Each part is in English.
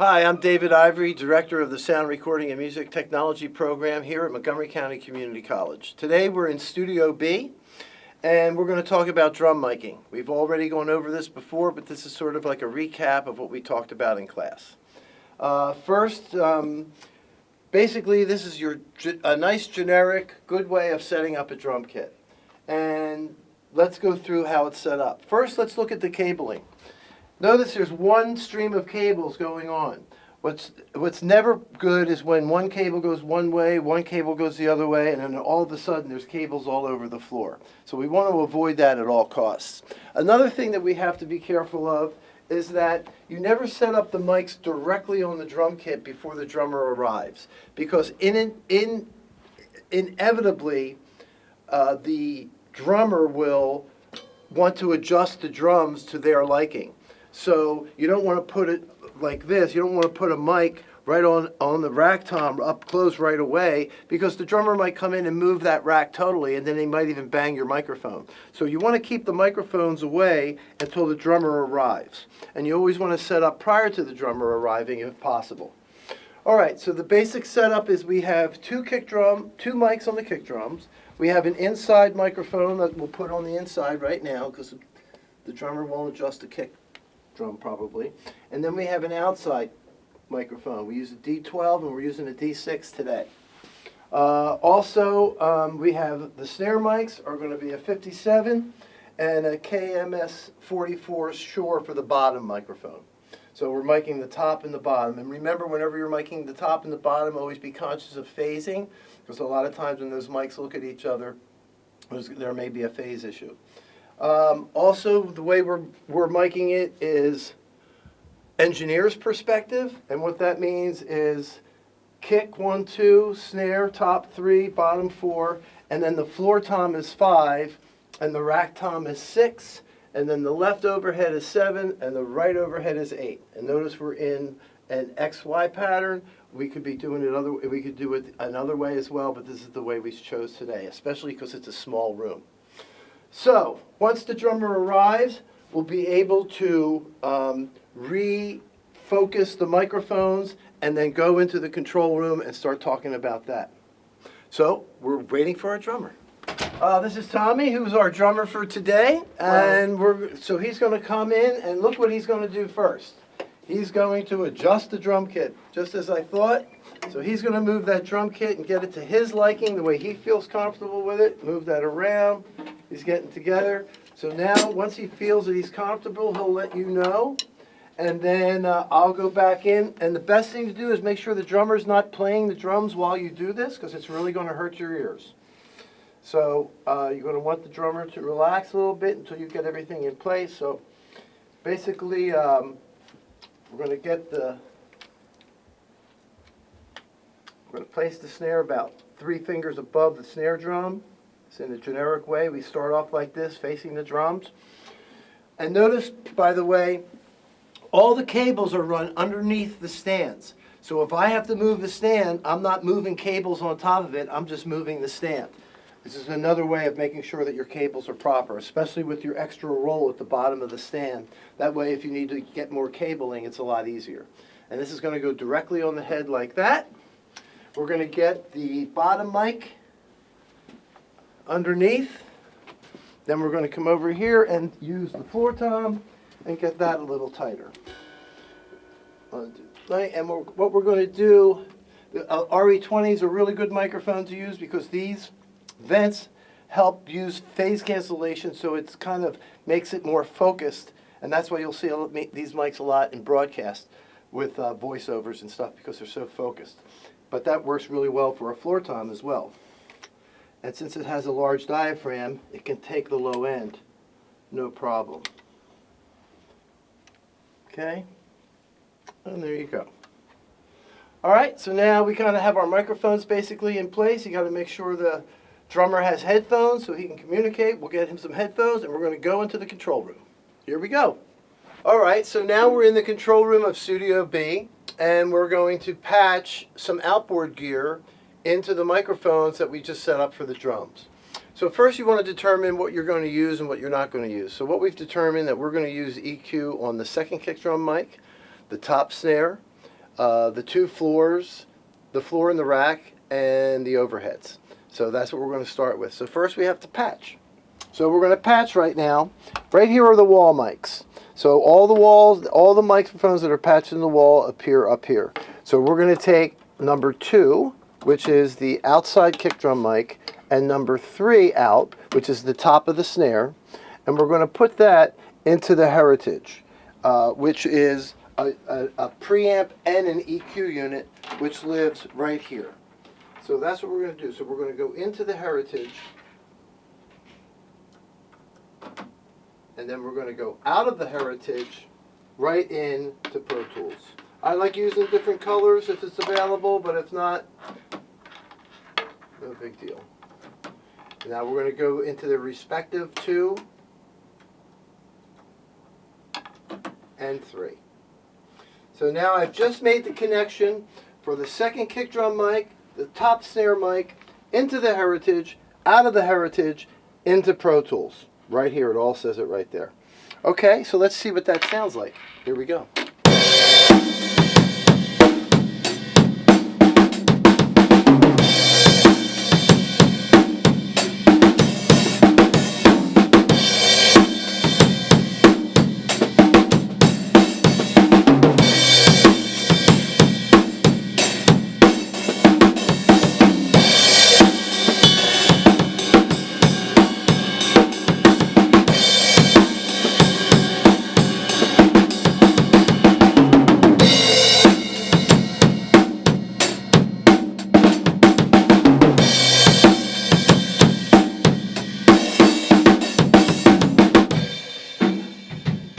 Hi, I'm David Ivory, Director of the Sound Recording and Music Technology Program here at Montgomery County Community College. Today we're in Studio B, and we're going to talk about drum miking. We've already gone over this before, but this is sort of like a recap of what we talked about in class. First, basically this is a nice generic, good way of setting up a drum kit. And let's go through how it's set up. First, let's look at the cabling. Notice there's one stream of cables going on. What's never good is when one cable goes one way, one cable goes the other way, and then all of a sudden there's cables all over the floor. So we want to avoid that at all costs. Another thing that we have to be careful of is that you never set up the mics directly on the drum kit before the drummer arrives, because inevitably the drummer will want to adjust the drums to their liking. So you don't want to put it like this. You don't want to put a mic right on the rack tom up close right away, because the drummer might come in and move that rack totally, and then they might even bang your microphone. So you want to keep the microphones away until the drummer arrives. And you always want to set up prior to the drummer arriving if possible. All right, so the basic setup is we have two mics on the kick drums. We have an inside microphone that we'll put on the inside right now, because the drummer won't adjust the kick drum probably. And then we have an outside microphone. We use a D12 and we're using a D6 today. Also, we have the snare mics are going to be a 57 and a KMS 44 Shure for the bottom microphone. So we're miking the top and the bottom. And remember, whenever you're miking the top and the bottom, always be conscious of phasing, because a lot of times when those mics look at each other, there may be a phase issue. Also, the way we're miking it is engineer's perspective, and what that means is kick 1, 2, snare top 3, bottom 4, and then the floor tom is 5, and the rack tom is 6, and then the left overhead is 7, and the right overhead is 8. And notice we're in an XY pattern. We could be doing it we could do it another way as well, but this is the way we chose today, especially because it's a small room. So, once the drummer arrives, we'll be able to refocus the microphones and then go into the control room and start talking about that. So, we're waiting for our drummer. This is Tommy, who's our drummer for today, and so he's going to come in, and look what he's going to do first. He's going to adjust the drum kit, just as I thought. So he's going to move that drum kit and get it to his liking, the way he feels comfortable with it. Move that around. He's getting together. So now, once he feels that he's comfortable, he'll let you know. And then I'll go back in. And the best thing to do is make sure the drummer's not playing the drums while you do this, because it's really going to hurt your ears. So you're going to want the drummer to relax a little bit until you get everything in place. So basically, we're going to place the snare about 3 fingers above the snare drum. It's in a generic way. We start off like this, facing the drums. And notice, by the way, all the cables are run underneath the stands. So if I have to move the stand, I'm not moving cables on top of it, I'm just moving the stand. This is another way of making sure that your cables are proper, especially with your extra roll at the bottom of the stand. That way, if you need to get more cabling, it's a lot easier. And this is going to go directly on the head like that. We're going to get the bottom mic underneath. Then we're going to come over here and use the floor tom and get that a little tighter. And what we're going to do, the RE20s are really good microphone to use, because these vents help use phase cancellation, so it kind of makes it more focused. And that's why you'll see these mics a lot in broadcast with voiceovers and stuff, because they're so focused. But that works really well for a floor tom as well. And since it has a large diaphragm, it can take the low end, no problem. Okay? And there you go. All right, so now we kind of have our microphones basically in place. You got to make sure the drummer has headphones so he can communicate. We'll get him some headphones, and we're going to go into the control room. Here we go. All right, so now we're in the control room of Studio B, and we're going to patch some outboard gear into the microphones that we just set up for the drums. So first you want to determine what you're going to use and what you're not going to use. So what we've determined that we're going to use EQ on the second kick drum mic, the top snare, the two floors, the floor in the rack, and the overheads. So that's what we're going to start with. So first we have to patch. So we're going to patch right now. Right here are the wall mics. So all the walls, all the microphones that are patched in the wall appear up here. So we're going to take number 2, which is the outside kick drum mic, and number 3 out, which is the top of the snare, and we're going to put that into the Heritage, which is a preamp and an EQ unit, which lives right here. So that's what we're going to do. So we're going to go into the Heritage, and then we're going to go out of the Heritage right into Pro Tools. I like using different colors if it's available, but if not, no big deal. Now we're going to go into the respective 2 and 3. So now I've just made the connection for the second kick drum mic, the top snare mic, into the Heritage, out of the Heritage, into Pro Tools. Right here, it all says it right there. Okay, so let's see what that sounds like. Here we go.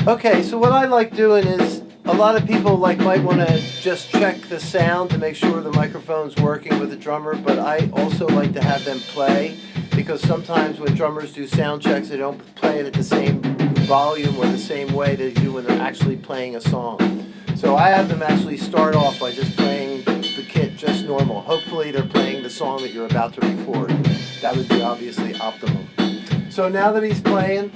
Okay, so what I like doing is, a lot of people might want to just check the sound to make sure the microphone's working with the drummer, but I also like to have them play, because sometimes when drummers do sound checks, they don't play it at the same volume or the same way they do when they're actually playing a song. So I have them actually start off by just playing the kit just normal. Hopefully they're playing the song that you're about to record. That would be obviously optimum. So now that he's playing,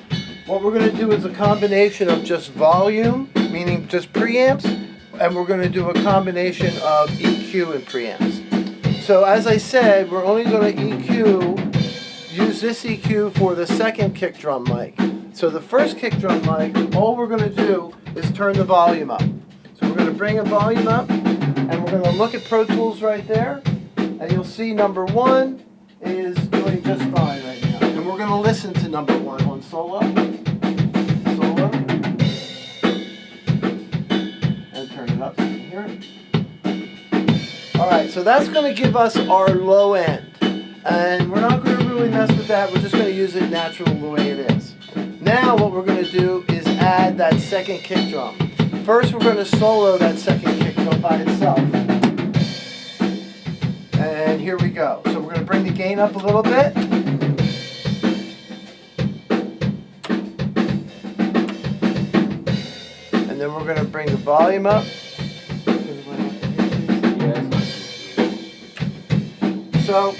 what we're going to do is a combination of just volume, meaning just preamps, and we're going to do a combination of EQ and preamps. So as I said, we're only going to use this EQ for the second kick drum mic. So the first kick drum mic, all we're going to do is turn the volume up. So we're going to bring a volume up, and we're going to look at Pro Tools right there, and you'll see number 1 is doing just fine right now. And we're going to listen to number 1 on solo. Up so you can hear it. Alright, so that's going to give us our low end. And we're not going to really mess with that. We're just going to use it natural the way it is. Now what we're going to do is add that second kick drum. First we're going to solo that second kick drum by itself. And here we go. So we're going to bring the gain up a little bit. And then we're going to bring the volume up. So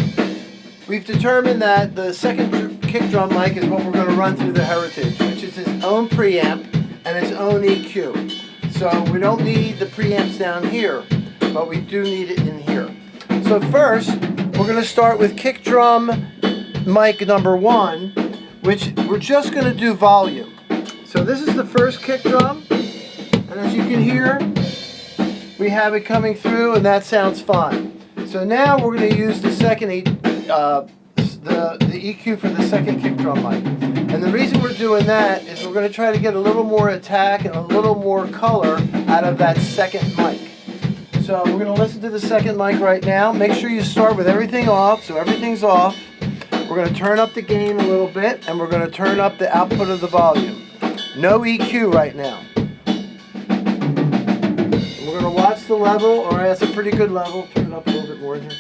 we've determined that the second kick drum mic is what we're going to run through the Heritage, which is its own preamp and its own EQ. So we don't need the preamps down here, but we do need it in here. So first, we're going to start with kick drum mic number 1, which we're just going to do volume. So this is the first kick drum, and as you can hear, we have it coming through, and that sounds fine. So now we're going to use the second the EQ for the second kick drum mic. And the reason we're doing that is we're going to try to get a little more attack and a little more color out of that second mic. So we're going to listen to the second mic right now. Make sure you start with everything off, so everything's off. We're going to turn up the gain a little bit, and we're going to turn up the output of the volume. No EQ right now. We're going to watch the level. Alright, that's a pretty good level. Turn it up a little bit more here.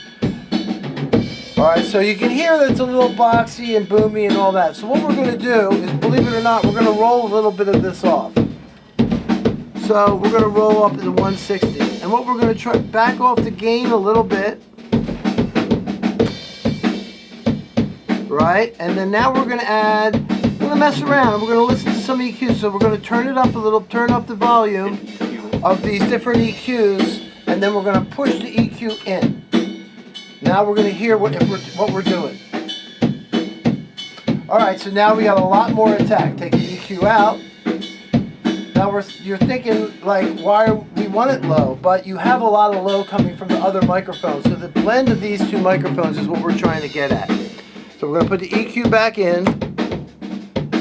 Alright, so you can hear that it's a little boxy and boomy and all that. So what we're going to do is, believe it or not, we're going to roll a little bit of this off. So we're going to roll up to the 160. And what we're going to try, back off the gain a little bit. Right? And then now we're going to add, we're going to mess around. We're going to listen to some EQs. So we're going to turn it up a little, turn up the volume of these different EQs and then we're going to push the EQ in. Now we're going to hear what we're doing. All right, so now we got a lot more attack. Take the EQ out. Now you're thinking, like, why we want it low, but you have a lot of low coming from the other microphones. So the blend of these two microphones is what we're trying to get at. So we're going to put the EQ back in,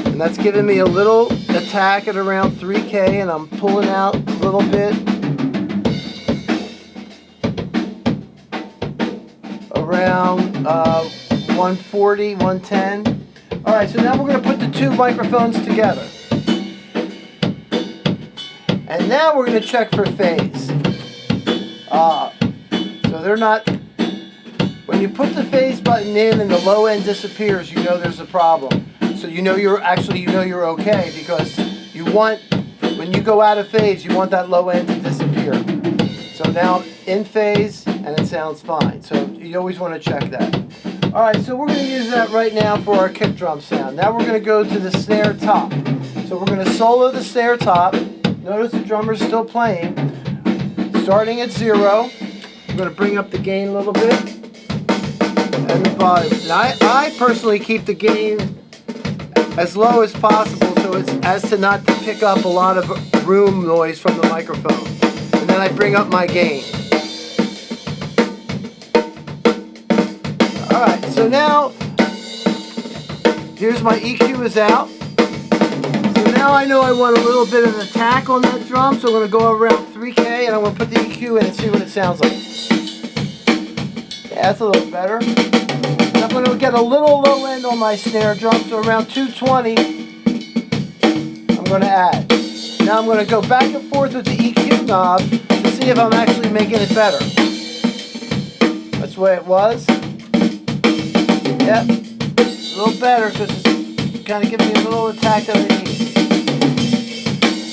and that's giving me a little attack at around 3K, and I'm pulling out a little bit around 140, 110. All right, so now we're going to put the two microphones together. And now we're going to check for phase. So they're not, when you put the phase button in and the low end disappears, you know there's a problem. So you know you're okay, because you want, when you go out of phase, you want that low end to disappear. So now in phase, and it sounds fine. So you always want to check that. All right, so we're going to use that right now for our kick drum sound. Now we're going to go to the snare top. So we're going to solo the snare top. Notice the drummer's still playing. Starting at 0, I'm going to bring up the gain a little bit and the volume. Now I personally keep the gain as low as possible so it's as to not to pick up a lot of room noise from the microphone. And then I bring up my gain. Alright, so now here's my EQ is out. So now I know I want a little bit of an attack on that drum, so I'm going to go around 3K and I'm going to put the EQ in and see what it sounds like. Yeah, that's a little better. And I'm going to get a little low end on my snare drum, so around 220 I'm going to add. Now I'm going to go back and forth with the EQ knob to see if I'm actually making it better. That's the way it was. Yep, a little better because it's kind of giving me a little attack that I need.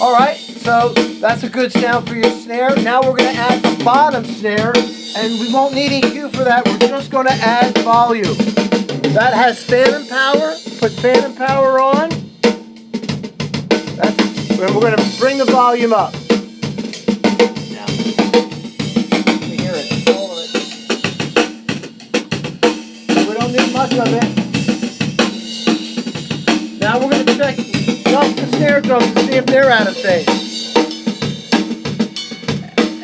Alright, so that's a good sound for your snare. Now we're going to add the bottom snare, and we won't need EQ for that. We're just going to add volume. That has phantom power. Put phantom power on. We're going to bring the volume up. Now, you can hear it, all of it. We don't need much of it. Now we're going to check just the snare drums to see if they're out of phase.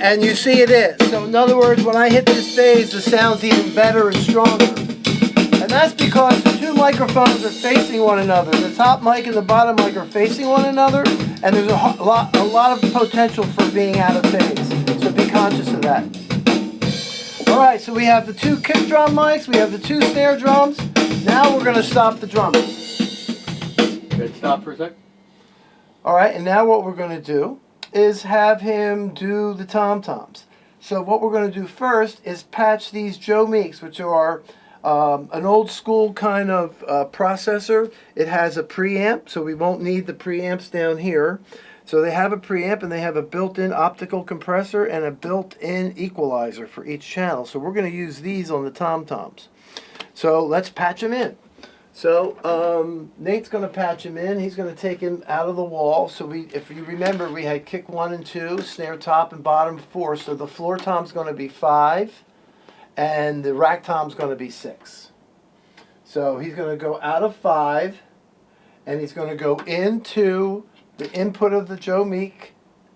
And you see it is. So in other words, when I hit this phase, the sound's even better and stronger. And that's because the two microphones are facing one another. The top mic and the bottom mic are facing one another, and there's a lot of potential for being out of phase. So be conscious of that. Alright, so we have the two kick drum mics, we have the two snare drums. Now we're going to stop the drummer. Good, stop for a sec. Alright, and now what we're going to do is have him do the tom-toms. So what we're going to do first is patch these Joe Meeks, which are an old school kind of processor. It has a preamp, so we won't need the preamps down here. So they have a preamp and they have a built-in optical compressor and a built-in equalizer for each channel. So we're going to use these on the tom-toms. So let's patch them in. So Nate's going to patch him in. He's going to take him out of the wall. So if you remember, we had kick 1 and 2, snare top and bottom 4. So the floor tom's going to be 5. And the rack tom's going to be 6. So he's going to go out of 5, and he's going to go into the input of the Joe Meek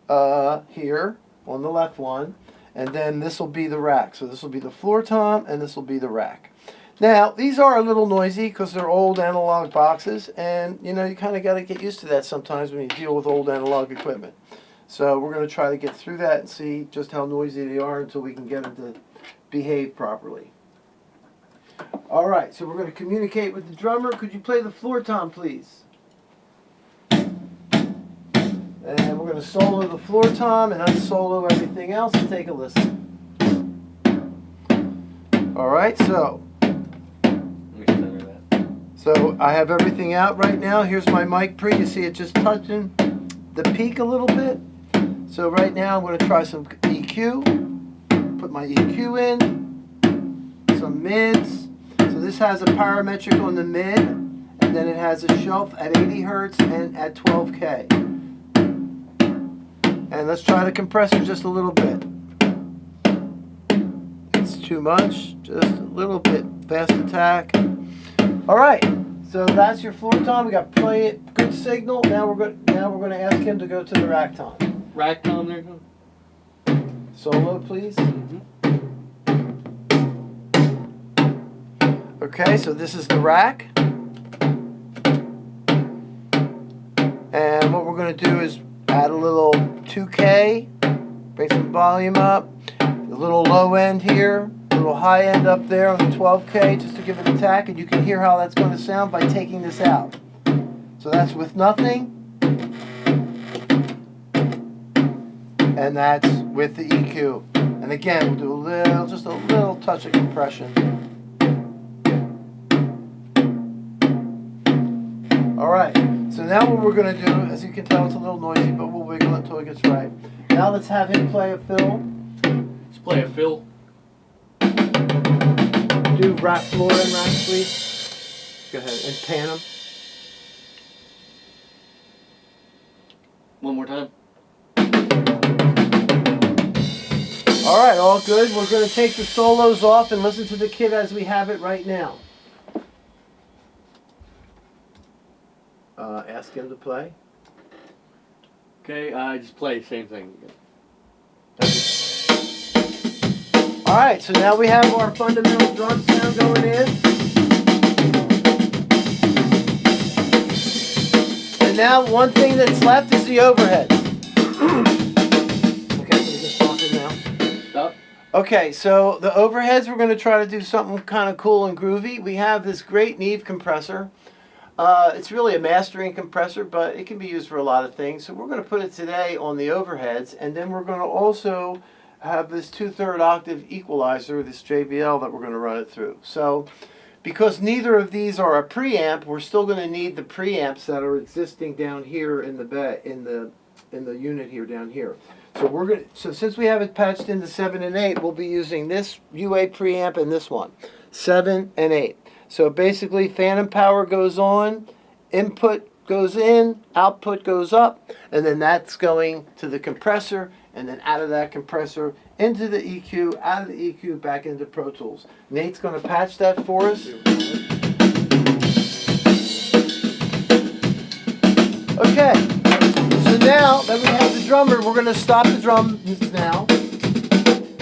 here on the left one, and then this will be the rack. So this will be the floor tom, and this will be the rack. Now, these are a little noisy because they're old analog boxes, and you know, you kind of got to get used to that sometimes when you deal with old analog equipment. So we're going to try to get through that and see just how noisy they are until we can get them to behave properly. Alright, so we're going to communicate with the drummer. Could you play the floor tom, please? And we're going to solo the floor tom and unsolo everything else and take a listen. Alright, so I have everything out right now. Here's my mic pre. You see it just touching the peak a little bit. So right now I'm going to try some EQ. Put my EQ in, some mids. So this has a parametric on the mid, and then it has a shelf at 80 Hertz and at 12K. And let's try the compressor just a little bit. too much, just a little bit. Fast attack. All right, so that's your floor tom. We got play it, good signal. Now we're going to ask him to go to the rack tom. Rack tom there. Solo, please. Mm-hmm. Okay, so this is the rack. And what we're going to do is add a little 2K, bring some volume up, a little low end here, a little high end up there on the 12K just to give it a tack, and you can hear how that's going to sound by taking this out. So that's with nothing, and that's with the EQ. And again, we'll do just a little touch of compression. All right, so now what we're going to do, as you can tell, it's a little noisy, but we'll wiggle it until it gets right. Now let's have him play a fill. Let's play a fill. Do rack floor and rack sweep. Go ahead, and pan them. One more time. All right, all good. We're going to take the solos off and listen to the kit as we have it right now. Ask him to play. Okay, just play the same thing. All right, so now we have our fundamental drum sound going in. And now one thing that's left is the overhead. Okay, so we can stop it now. Stop. Okay, so the overheads, we're going to try to do something kind of cool and groovy. We have this great Neve compressor. It's really a mastering compressor, but it can be used for a lot of things. So we're going to put it today on the overheads, and then we're going to also have this 2/3 octave equalizer, this JBL, that we're going to run it through. So because neither of these are a preamp, we're still going to need the preamps that are existing down here in the unit here down here. So since we have it patched into 7 and 8, we'll be using this UA preamp and this one, 7 and 8. So basically, phantom power goes on, input goes in, output goes up, and then that's going to the compressor, and then out of that compressor into the EQ, out of the EQ back into Pro Tools. Nate's going to patch that for us. Okay, so now that we have the drummer, we're going to stop the drums now.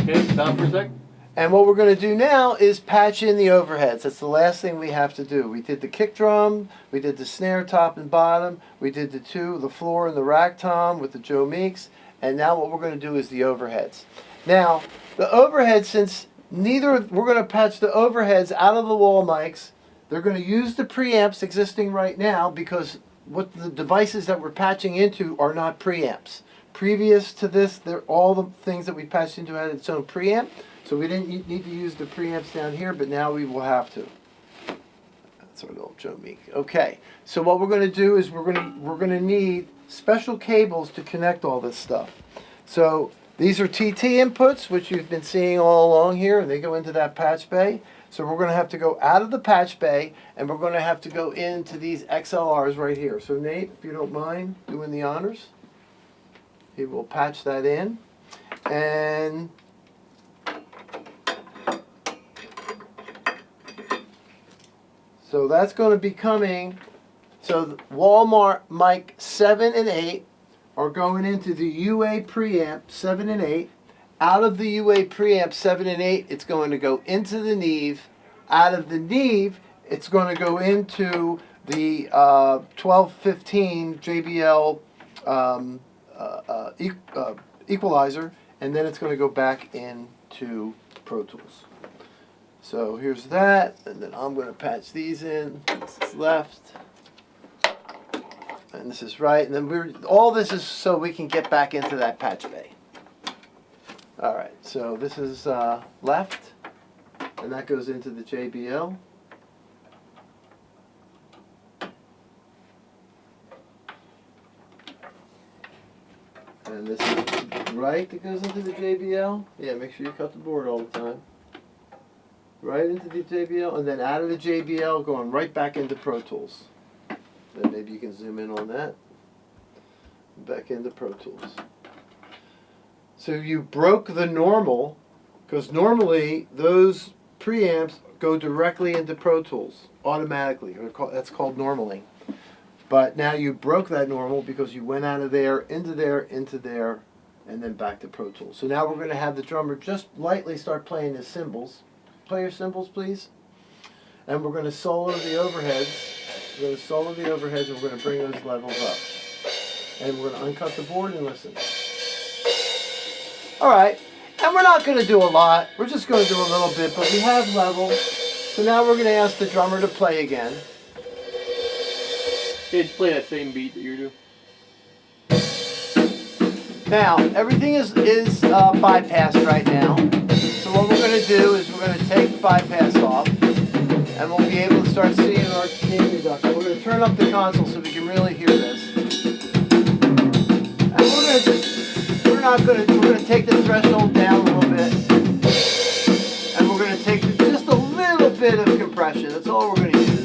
Okay, stop for a sec. And what we're going to do now is patch in the overheads. That's the last thing we have to do. We did the kick drum, we did the snare top and bottom, we did the floor and the rack tom with the Joe Meeks, and now what we're going to do is the overheads. Now, the overheads, since we're going to patch the overheads out of the wall mics, they're going to use the preamps existing right now because what the devices that we're patching into are not preamps. Previous to this, all the things that we patched into had its own preamp. So we didn't need to use the preamps down here, but now we will have to. That's our little Joe Meek. Okay, so what we're going to do is we're going to need special cables to connect all this stuff. So these are TT inputs, which you've been seeing all along here, and they go into that patch bay. So we're going to have to go out of the patch bay, and we're going to have to go into these XLRs right here. So Nate, if you don't mind doing the honors, he will patch that in. And so that's going to be coming. So Walmart mic 7 and 8 are going into the UA preamp 7 and 8. Out of the UA preamp 7 and 8, it's going to go into the Neve. Out of the Neve, it's going to go into the 1215 JBL equalizer, and then it's going to go back into Pro Tools. So here's that, and then I'm going to patch these in. This is left, and this is right, and then all this is so we can get back into that patch bay. All right, so this is left, and that goes into the JBL. And this is right that goes into the JBL. Yeah, make sure you cut the board all the time. Right into the JBL, and then out of the JBL, going right back into Pro Tools. Then maybe you can zoom in on that. Back into Pro Tools. So you broke the normal Because normally those preamps go directly into Pro Tools automatically. That's called normaling. But now you broke that normal because you went out of there, into there, and then back to Pro Tools. So now we're going to have the drummer just lightly start playing his cymbals. Play your cymbals, please. And we're going to solo the overheads. We're going to solo the overheads and we're going to bring those levels up. And we're going to uncut the board and listen. All right. And we're not going to do a lot. We're just going to do a little bit, but we have levels. So now we're going to ask the drummer to play again. Okay, just play that same beat that you're doing. Now, everything is bypassed right now. So what we're going to do is we're going to take the bypass off, and we'll be able to start seeing our gain reduction. We're going to turn up the console so we can really hear this. And we're going to take the threshold down a little bit, and we're going to take just a little bit of compression. That's all we're going to use.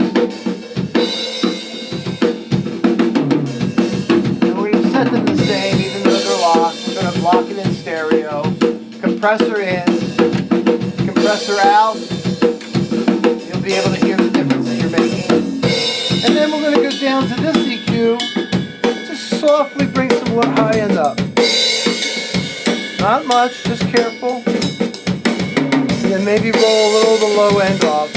And we're going to set them the same, even though they're locked. We're going to block it in stereo. Compressor in, compressor out. You'll be able to hear the difference that you're making. And then we're going to go down to this EQ. Just softly bring some high end up. Not much, just careful. And then maybe roll a little of the low end off.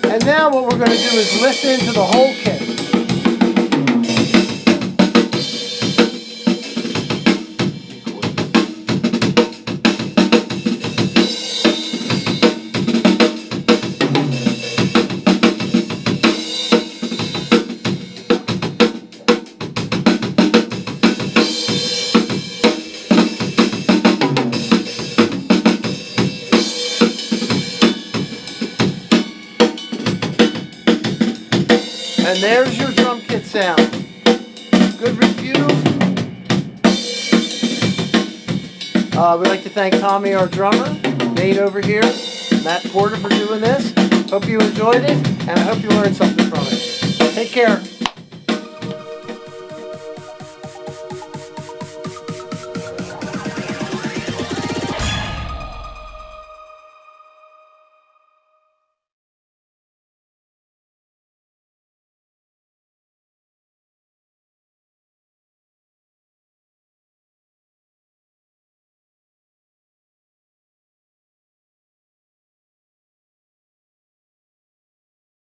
And now what we're going to do is lift into the whole kit. And there's your drum kit sound. Good review. We'd like to thank Tommy, our drummer, Nate over here, Matt Porter for doing this. Hope you enjoyed it, and I hope you learned something from it. Take care.